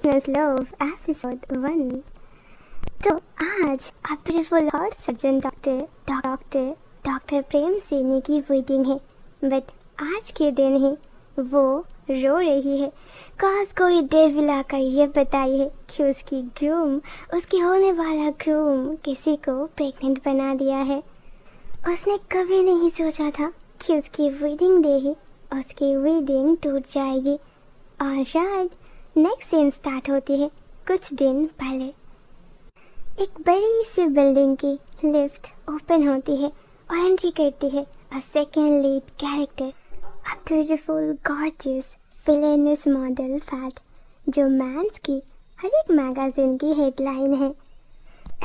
Continuous love episode 1। तो आज beautiful heart surgeon doctor प्रेम सैनी की वेडिंग है। बट आज के दिन ही वो रो रही है काश कोई देव लाकर ये बताई है कि उसकी होने वाला ग्रूम किसी को प्रेग्नेंट बना दिया है। उसने कभी नहीं सोचा था कि उसकी वेडिंग डे ही उसकी वेडिंग टूट जाएगी। और शायद नेक्स्ट सीन स्टार्ट होती है कुछ दिन पहले। एक बड़ी सी बिल्डिंग की लिफ्ट ओपन होती है और एंट्री करती है a second lead character, a beautiful gorgeous villainous model fat, जो मैंस की हर एक मैगजीन की हेडलाइन है।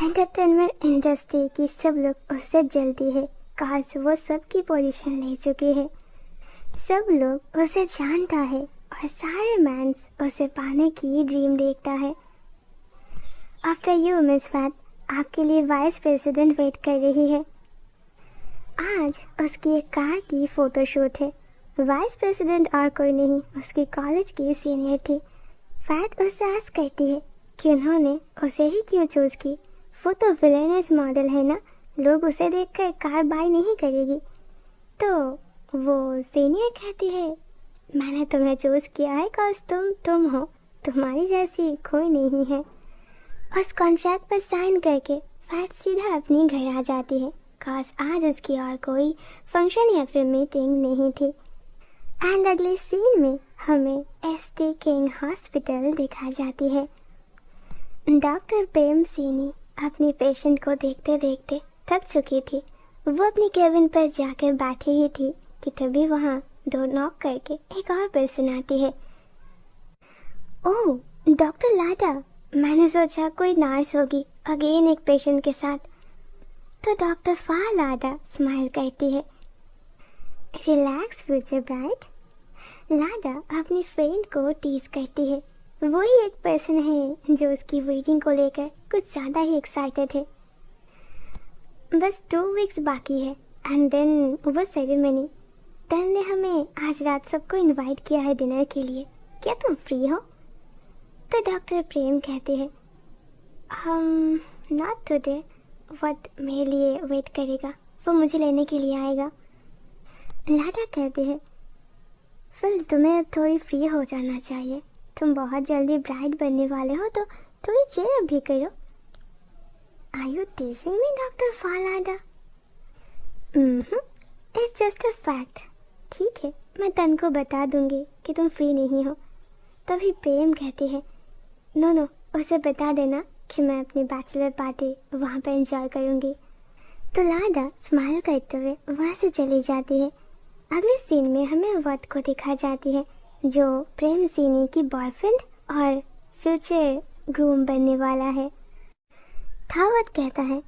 एंटरटेनमेंट इंडस्ट्री की सब लोग उससे जलती है, काश वो सबकी पोजीशन ले चुकी है। सब लोग उसे जानता है और सारे मैंस उसे पाने की ड्रीम देखता है। आफ्टर यू मिस फैट, आपके लिए वाइस प्रेसिडेंट वेट कर रही है। आज उसकी एक कार की फोटोशूट है। वाइस प्रेसिडेंट और कोई नहीं, उसकी कॉलेज की सीनियर थी। फैट उससे आस्क करती है कि उन्होंने उसे ही क्यों चूज की। वो तो विलेनस मॉडल है ना, लोग उसे देखकर कार बाय नहीं करेगी। तो वो सीनियर कहती है, मैंने तुम्हें चूज किया है काश तुम हो, तुम्हारी जैसी कोई नहीं है। उस कॉन्ट्रैक्ट पर साइन करके फैट सीधा अपनी घर आ जाती है। काश आज उसकी और कोई फंक्शन या फिर मीटिंग नहीं थी। एंड अगले सीन में हमें एसटी किंग हॉस्पिटल दिखा जाती है। डॉक्टर प्रेम सैनी अपनी पेशेंट को देखते देखते थक चुकी थी। वो अपनी केबिन पर जाकर बैठी ही थी कि तभी वहाँ डोर नॉक करके एक और पर्सन आती है। ओह डॉक्टर लाडा, मैंने सोचा कोई नर्स होगी अगेन एक पेशेंट के साथ। तो डॉक्टर फा लाडा स्माइल करती है। Relax future bright. लाडा अपनी फ्रेंड को टीज करती है। वही एक पर्सन है जो उसकी वेडिंग को लेकर कुछ ज़्यादा ही एक्साइटेड है। बस 2 वीक्स बाकी है एंड देन वो सेरेमनी। डन ने हमें आज रात सबको इनवाइट किया है डिनर के लिए, क्या तुम फ्री हो? तो डॉक्टर प्रेम कहते हैं, नॉट टुडे। व्हाट, मेरे लिए वेट करेगा, वो मुझे लेने के लिए आएगा। लाडा कहते हैं, फिर तुम्हें अब थोड़ी फ्री हो जाना चाहिए, तुम बहुत जल्दी ब्राइड बनने वाले हो, तो थोड़ी चेयर अप भी करो। Are you teasing me doctor Falada? It's just a fact. ठीक है, मैं तन को बता दूंगी कि तुम फ्री नहीं हो। तभी प्रेम कहती है, नो, उसे बता देना कि मैं अपनी बैचलर पार्टी वहाँ पर एंजॉय करूँगी। तो लाडा स्माइल करते हुए वहाँ से चली जाती है। अगले सीन में हमें वट को दिखा जाती है, जो प्रेम सैनी की बॉयफ्रेंड और फ्यूचर ग्रूम बनने वाला है। थावत कहता है,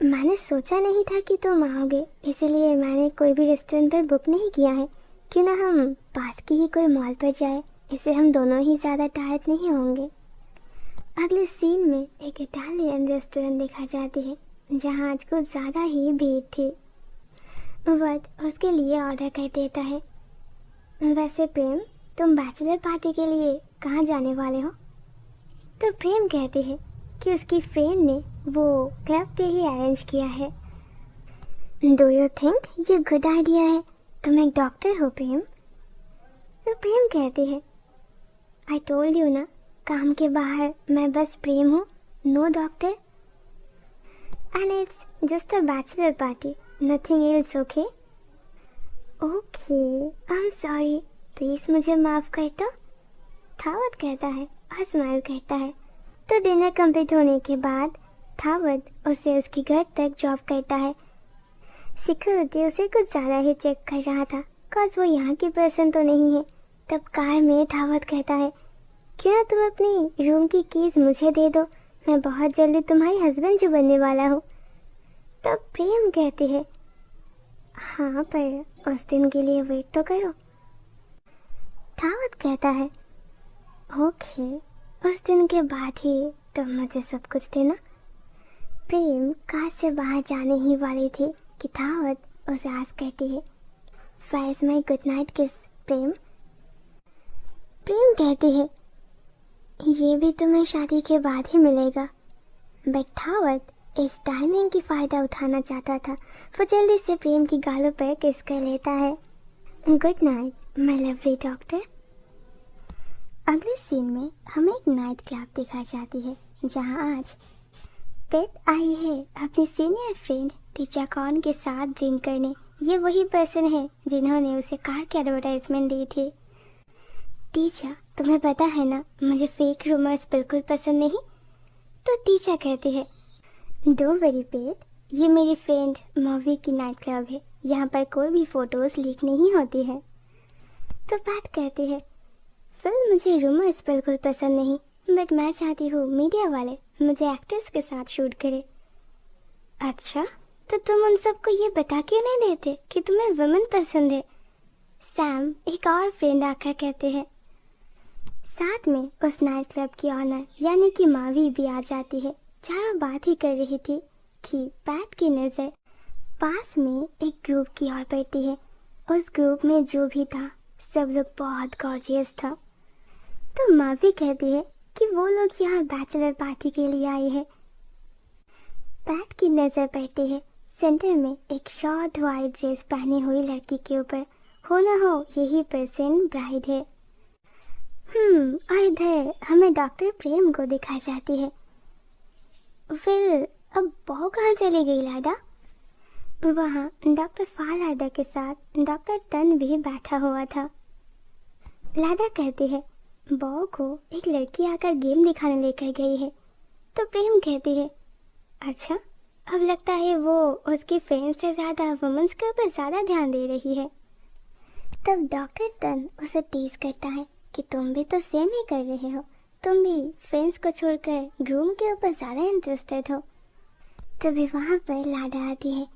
मैंने सोचा नहीं था कि तुम आओगे, इसलिए मैंने कोई भी रेस्टोरेंट पर बुक नहीं किया है। क्यों ना हम पास की ही कोई मॉल पर जाए, इससे हम दोनों ही ज़्यादा टायर्ड नहीं होंगे। अगले सीन में एक इटालियन रेस्टोरेंट दिखा जाती है, जहाँ आज कुछ ज़्यादा ही भीड़ थी। वट उसके लिए ऑर्डर कर देता है। वैसे प्रेम, तुम बैचलर पार्टी के लिए कहाँ जाने वाले हो? तो प्रेम कहते हैं कि उसकी फ्रेंड ने वो क्लब पे ही अरेंज किया है। डू यू थिंक ये गुड आइडिया है? तुम एक डॉक्टर हो प्रेम? तो प्रेम कहते हैं, आई टोल्ड यू ना, काम के बाहर मैं बस प्रेम हूँ, no doctor. And it's just a bachelor party, nothing else, okay? Okay, I am sorry, please मुझे माफ कर दो। थावत कहता है और स्माइल करता है। तो डिनर कंप्लीट होने के बाद थावत उसे उसके घर तक ड्रॉप करता है। सिक्योरिटी उसे कुछ ज़्यादा ही चेक कर रहा था, काश वो यहाँ की पर्सन तो नहीं है। तब कार में थावत कहता है, क्यों तुम अपनी रूम की कीज मुझे दे दो, मैं बहुत जल्दी तुम्हारी हस्बैंड जो बनने वाला हूँ। तब प्रेम कहती है, हाँ पर उस दिन के लिए वेट तो करो। थावत कहता है, ओके, उस दिन के बाद ही तुम मुझे सब कुछ देना। प्रेम कार से बाहर जाने ही वाली थी कि थावत उसे आस्क करती है, where is my good night kiss Prem? प्रेम कहती है, ये भी तुम्हें शादी के बाद ही मिलेगा। बट थावत इस टाइमिंग की फ़ायदा उठाना चाहता था। वो जल्दी से प्रेम की गालों पर किस कर लेता है। Good night my lovely doctor. अगले सीन में हमें एक नाइट क्लब दिखाई जाती है जहां आज बेथ आई है अपनी सीनियर फ्रेंड टीचा कॉन के साथ ड्रिंक करने। ये वही पर्सन है जिन्होंने उसे कार की एडवर्टाइजमेंट दी थी। टीचा, तुम्हें पता है ना, मुझे फेक रूमर्स बिल्कुल पसंद नहीं। तो टीचा कहती है, डोंट वरी बेथ, ये मेरी फ्रेंड मूवी की नाइट क्लब है, यहाँ पर कोई भी फोटोज लीक नहीं होती है। तो बेथ कहती है, फिर मुझे रूमर्स बिल्कुल पसंद नहीं, बट मैं चाहती हूँ मीडिया वाले मुझे एक्टर्स के साथ शूट करे। अच्छा, तो तुम उन सबको ये बता क्यों नहीं देते कि तुम्हें वुमेन पसंद है? सैम, एक और फ्रेंड आकर कहते हैं। साथ में उस नाइट क्लब की ऑनर यानी कि मावी भी आ जाती है। चारों बात ही कर रही थी कि पैट की नज़र पास में एक ग्रुप की ओर पड़ती है। उस ग्रुप में जो भी था सब लोग बहुत गॉर्जियस था। तो मावी कहती है कि वो लोग यहाँ बैचलर पार्टी के लिए आए हैं। पैट की नज़र पड़ती है सेंटर में एक शॉर्ट वाइट ड्रेस पहनी हुई लड़की के ऊपर। हो ना हो यही पर्सन ब्राइड है। और इधर हमें डॉक्टर प्रेम को दिखाई जाती है। फिर अब बहू कहाँ चली गई लाडा? वहाँ डॉक्टर फालाडा के साथ डॉक्टर तन भी बैठा हुआ था। लाडा कहती है, बहू को एक लड़की आकर गेम दिखाने लेकर गई है। तो प्रेम कहती है, अच्छा, अब लगता है वो उसकी फ्रेंड से ज़्यादा वुमेन्स के ऊपर ज़्यादा ध्यान दे रही है। तब डॉक्टर तन उसे टीज करता है कि तुम भी तो सेम ही कर रहे हो, तुम भी फ्रेंड्स को छोड़कर ग्रूम के ऊपर ज़्यादा इंटरेस्टेड हो। तभी वहाँ पर लाडा आती है,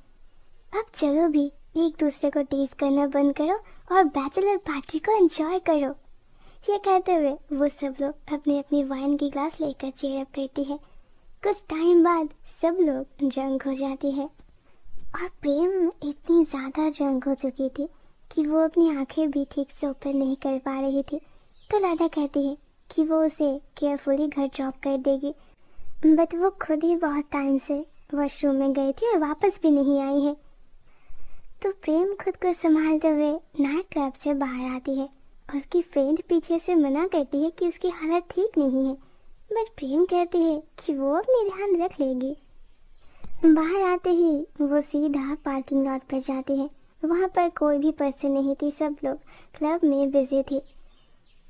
अब चलो भी एक दूसरे को टीज करना बंद करो और बैचलर पार्टी को एंजॉय करो। ये कहते हुए वो सब लोग अपनी अपनी वाइन की ग्लास लेकर चेयर अप करती है। कुछ टाइम बाद सब लोग ड्रंक हो जाती है और प्रेम इतनी ज़्यादा ड्रंक हो चुकी थी कि वो अपनी आंखें भी ठीक से ओपन नहीं कर पा रही थी। तो लाडा कहती है कि वो उसे केयरफुली घर ड्रॉप कर देगी, बट वो खुद ही बहुत टाइम से वॉशरूम में गई थी और वापस भी नहीं आई है। तो प्रेम खुद को संभालते हुए नाइट क्लब से बाहर आती है। उसकी फ्रेंड पीछे से मना करती है कि उसकी हालत ठीक नहीं है, बट प्रेम कहती है कि वो अपनी ध्यान रख लेगी। बाहर आते ही वो सीधा पार्किंग लॉट पर जाती है। वहाँ पर कोई भी पर्सन नहीं थी, सब लोग क्लब में बिजी थे।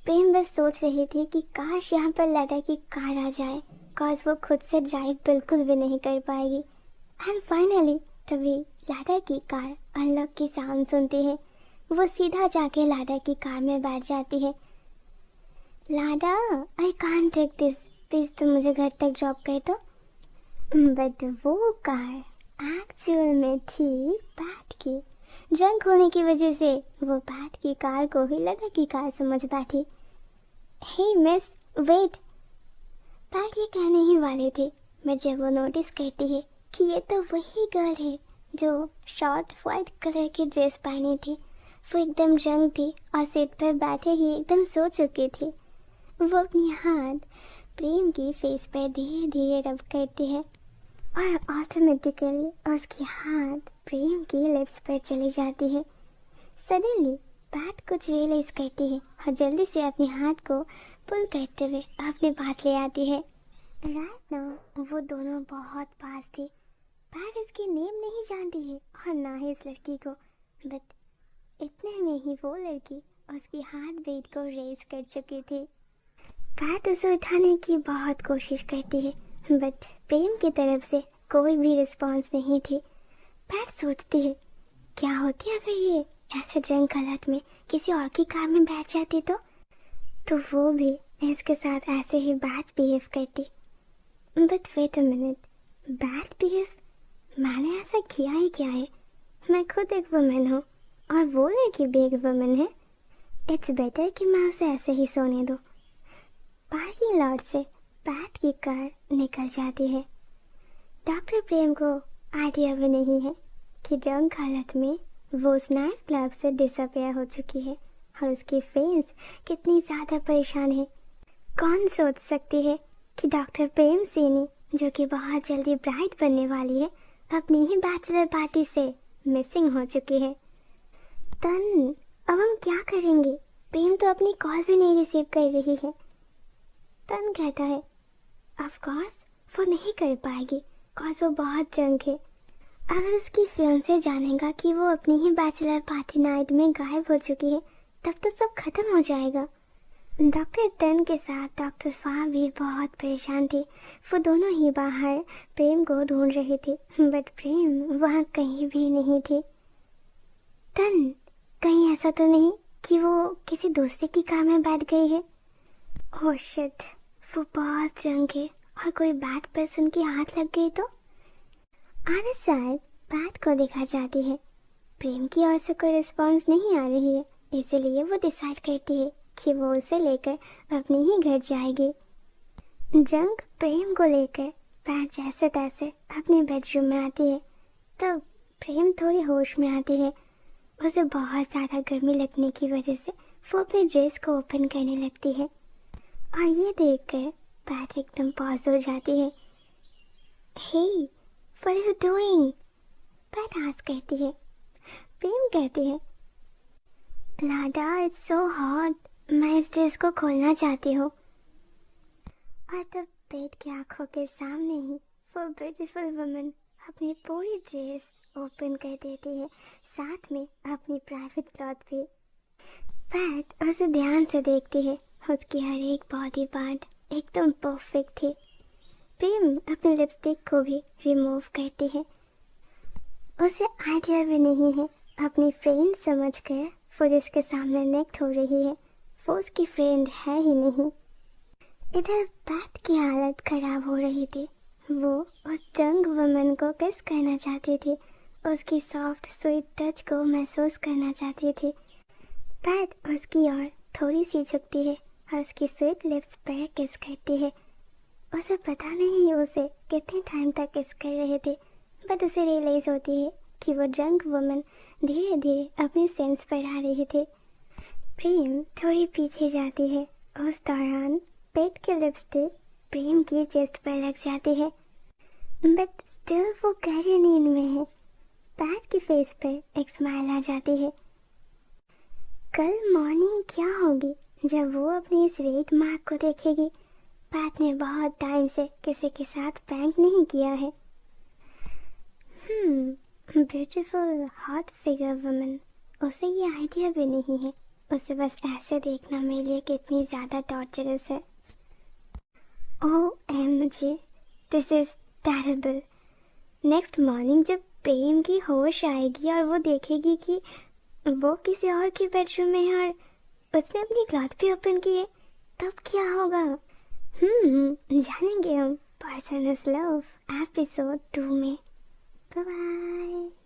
प्रेम बस सोच रही थी कि काश यहाँ पर लाडा की कार आ जाए, कॉज वो खुद से ड्राइव बिल्कुल भी नहीं कर पाएगी। एंड फाइनली तभी लाडा की कार अनलॉक की साउंड सुनती है। वो सीधा जाके लाडा की कार में बैठ जाती है। Lada, I can't take this, please तुम मुझे घर तक ड्रॉप कर दो। बट वो कार एक्चुअल में थी पैट की। ड्रंक होने की वजह से वो पैट की कार को ही लाडा की कार समझ बैठी। हे मिस, वेट, पैट ये कहने ही वाले थे, मैं जब वो नोटिस करती है कि ये तो वही गर्ल है जो शॉर्ट वाइट कलर की ड्रेस पहनी थी। वो एकदम ड्रंक थी और सीट पर बैठे ही एकदम सो चुकी थी। वो अपनी हाथ प्रेम की फेस पर धीरे धीरे रब करती है और ऑटोमेटिकली उसकी हाथ प्रेम की लिप्स पर चली जाती है। सडनली पैट कुछ रियलाइज करती है और जल्दी से अपने हाथ को पुल करते हुए अपने पास ले आती है। राइट नाउ वो दोनों बहुत पास थी। पैट इसकी नेम नहीं जानती है और ना ही इस लड़की को, बट इतने में ही वो लड़की उसकी हार्ट बीट को रेज कर चुकी थी। पैट उसे उठाने की बहुत कोशिश करती है, बट प्रेम की तरफ से कोई भी रिस्पॉन्स नहीं थी। पैट सोचती है, क्या होती अगर ये ऐसे ड्रंक हालत में किसी और की कार में बैठ जाती तो वो भी इसके साथ ऐसे ही बैड बिहेव करती। But wait a minute, bad behave? मैंने ऐसा किया ही क्या है? मैं खुद एक वुमेन हूँ और वो लड़की भी एक वुमेन है। इट्स बेटर कि मैं उसे ऐसे ही सोने दूँ। पार्किंग लॉट से पैट की कार निकल जाती है। डॉक्टर प्रेम को आइडिया भी नहीं है कि ड्रंक हालत में वो उस नाइट क्लब से डिसअपियर हो चुकी है और उसकी फ्रेंड्स कितनी ज़्यादा परेशान है। कौन सोच सकती है कि डॉक्टर प्रेम सैनी, जो कि बहुत जल्दी ब्राइड बनने वाली है, अपनी ही बैचलर पार्टी से मिसिंग हो चुकी है। तन, अब हम क्या करेंगे? प्रेम तो अपनी कॉल भी नहीं रिसीव कर रही है। तन कहता है, ऑफ कोर्स वो नहीं कर पाएगी, कॉज वो बहुत जंग है। अगर उसकी फियांसे जानेगा कि वो अपनी ही बैचलर पार्टी नाइट में गायब हो चुकी है, तब तो सब खत्म हो जाएगा। डॉक्टर तन के साथ डॉक्टर फा भी बहुत परेशान थी। वो दोनों ही बाहर प्रेम को ढूंढ रहे थे, बट प्रेम वहाँ कहीं भी नहीं थी। तन, कहीं ऐसा तो नहीं कि वो किसी दूसरे की कार में बैठ गई है? ओह शिट, वो बहुत जंग है और कोई बैड पर्सन की हाथ लग गई तो? अदर साइड बैट को देखा जाती है। प्रेम की ओर से कोई रिस्पॉन्स नहीं आ रही है, इसलिए वो डिसाइड करती है कि वो उसे लेकर अपने ही घर जाएगी। जंग प्रेम को लेकर बैट जैसे तैसे अपने बेडरूम में आती है, तब प्रेम थोड़ी होश में आती है। उसे बहुत ज़्यादा गर्मी लगने की वजह से वो अपने ड्रेस को ओपन करने लगती है और ये देखकर बैट एकदम पॉज हो जाती है। हे, what are you doing? Bat ask करती है। प्रेम कहती है, लाडा इट्स सो हॉट, मैं इस ड्रेस को खोलना चाहती हूँ। और तब बेड की आंखों के सामने ही वो ब्यूटीफुल वुमन अपनी पूरी ड्रेस ओपन कर देती है, साथ में अपनी प्राइवेट क्लॉथ भी। बैट उसे ध्यान से देखती है, उसकी हर एक बॉडी पार्ट एकदम परफेक्ट थी। प्रेम अपने लिपस्टिक को भी रिमूव करती है। उसे आइडिया भी नहीं है अपनी फ्रेंड समझकर वो जिसके सामने नेक्ट हो रही है वो उसकी फ्रेंड है ही नहीं। इधर बैट की हालत खराब हो रही थी। वो उस जंग वुमन को किस करना चाहती थी, उसकी सॉफ्ट स्वीट टच को महसूस करना चाहती थी। बैट उसकी ओर थोड़ी सी झुकती है और उसकी स्वीट लिप्स पर किस करती है। उसे पता नहीं उसे कितने टाइम तक किस कर रहे थे, बट उसे रियलाइज होती है कि वो जंग वुमन धीरे धीरे अपनी सेंस बढ़ा रही थी। प्रेम थोड़ी पीछे जाती है, उस दौरान पेट की लिपस्टिक प्रेम की चेस्ट पर लग जाती है, बट स्टिल वो गहरी नींद में है। पैट की फेस पर एक स्माइल आ जाती है। कल मॉर्निंग क्या होगी जब वो अपनी इस रेड मार्क को देखेगी? पैट ने बहुत टाइम से किसी के साथ प्रैंक नहीं किया है। ब्यूटीफुल हॉट फिगर वुमन, उसे ये आइडिया भी नहीं है। उसे बस ऐसे देखना मेरे लिए कितनी ज़्यादा टॉर्चरस है। OMG, this is terrible. Next morning जब प्रेम की होश आएगी और वो देखेगी कि वो किसी और के बेडरूम में है और उसने अपनी क्लॉथ भी ओपन की है, तब क्या होगा? जानेंगे हम पर्सन इज लव एपिसोड 2 में। Bye bye.